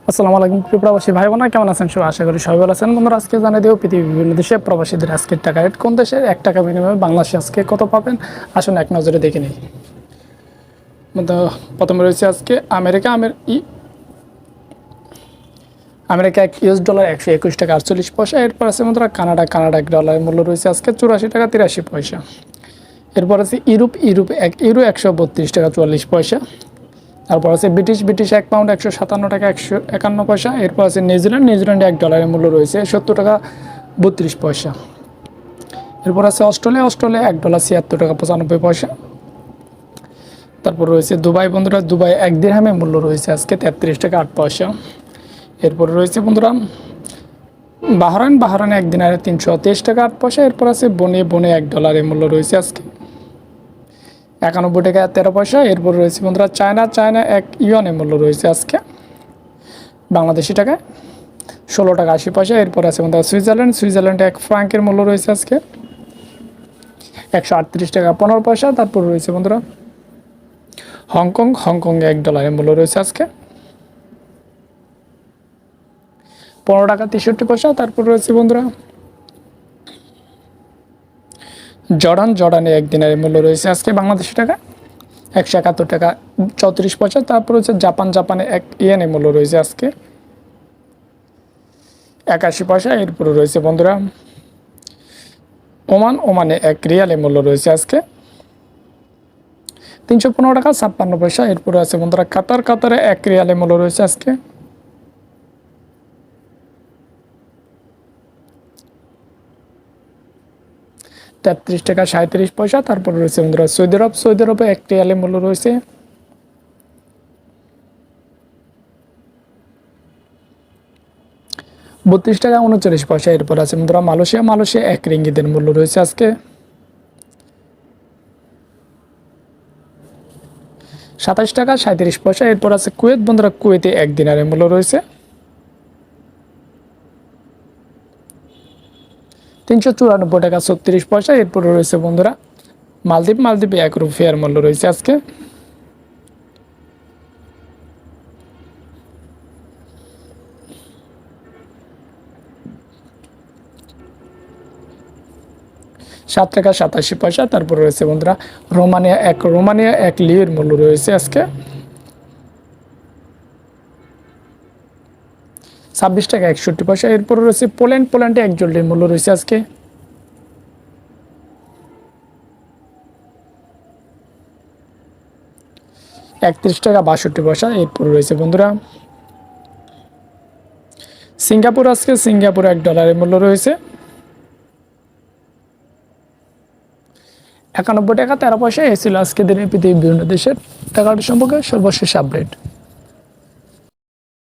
আসসালামু আলাইকুম প্রিয় প্রবাসী ভাই বোনেরা, কেমন আছেন সবাই? আশা করি সবাই ভালো আছেন। বন্ধুরা, আজকে জানিয়ে দেব পৃথিবীর বিভিন্ন দেশে প্রবাসীদের আজকের টাকা রেট। কোন দেশে 1 টাকা বিনিময়ে বাংলাদেশে আজকে কত পাবেন, আসুন এক নজরে দেখে নিই। তো প্রথমে রয়েছে আজকে আমেরিকা এক ইউএস ডলার 121 টাকা 48 পয়সা। এরপর আছে বন্ধুরা কানাডা এক ডলারের মূল্য রয়েছে আজকে 84 টাকা 83 পয়সা। এরপর আছে ইউরোপ এক ইউরো 132 টাকা 44 পয়সা। তারপর আছে ব্রিটিশ 1 পাউন্ড 157 টাকা 151 পয়সা। এরপর আছে নিউজিল্যান্ডে 1 ডলারের মূল্য রয়েছে 70 টাকা 32 পয়সা। এরপর আছে অস্ট্রেলিয়া 1 ডলার 76 টাকা 95 পয়সা। তারপর রয়েছে দুবাই বন্ধুরা, দুবাই 1 দিরহামের মূল্য রয়েছে আজকে 33 টাকা 8 পয়সা। এরপর রয়েছে বন্ধুরা বাহরাইন 1 দিনারে 323 টাকা 8 পয়সা। এরপর আছে বনে 1 ডলারের মূল্য রয়েছে আজকে 91 টাকা 13 পয়সা। এরপর রয়েছে বন্ধুরা চায়না 1 ইউয়ানের মূল্য রয়েছে আজকে বাংলাদেশি টাকায় 16 টাকা 80 পয়সা। এরপর আছে বন্ধুরা সুইজারল্যান্ডে 1 ফ্রাঙ্কের মূল্য রয়েছে আজকে 138 টাকা 15 পয়সা। তারপর রয়েছে বন্ধুরা হংকংয়ে 1 ডলারের মূল্য রয়েছে আজকে 15 টাকা 63 পয়সা। তারপর রয়েছে বন্ধুরা জর্ডানে 1 দিনারের মূল্য রয়েছে আজকে বাংলাদেশি টাকা 171 টাকা 34 পয়সা। তারপর হচ্ছে জাপানে 1 ইয়েনের মূল্য রয়েছে আজকে 81 পয়সা। এরপরে রয়েছে বন্ধুরা ওমানে 1 রিয়ালের মূল্য রয়েছে আজকে 315 টাকা 56 পয়সা। এরপরে আছে বন্ধুরা কাতারে 1 রিয়ালের মূল্য রয়েছে আজকে 33 টাকা 37 পয়সা। তারপর রয়েছে বন্ধুরা সৌদি আরবে 1 রিয়ালের মূল্য রয়েছে 32 টাকা 39 পয়সা। এরপর আছে বন্ধুরা মালয়েশিয়া 1 রিঙ্গিতের মূল্য রয়েছে আজকে 27 টাকা 37 পয়সা। এরপর আছে কুয়েত বন্ধুরা, কুয়েতে 1 দিনারের মূল্য রয়েছে 394 টাকা 36 পয়সা। এরপর রয়েছে বন্ধুরা মালদ্বীপে 1 রুপিয়ার মূল্য রয়েছে আজকে 7 টাকা 87 পয়সা। তারপর রয়েছে বন্ধুরা রোমানিয়া 1 লিওর মূল্য রয়েছে আজকে 26 টাকা 61 পয়সা। এরপর রয়েছে পোল্যান্ডে 1 জোল্ডের মূল্য রয়েছে আজকে 31 টাকা 62 পয়সা। এরপর রয়েছে বন্ধুরা সিঙ্গাপুর 1 ডলারের মূল্য রয়েছে 91 টাকা 13 পয়সা। এই ছিল আজকে দিনের পৃথিবীর বিভিন্ন দেশের টাকার সম্পর্কে সর্বশেষ আপডেট।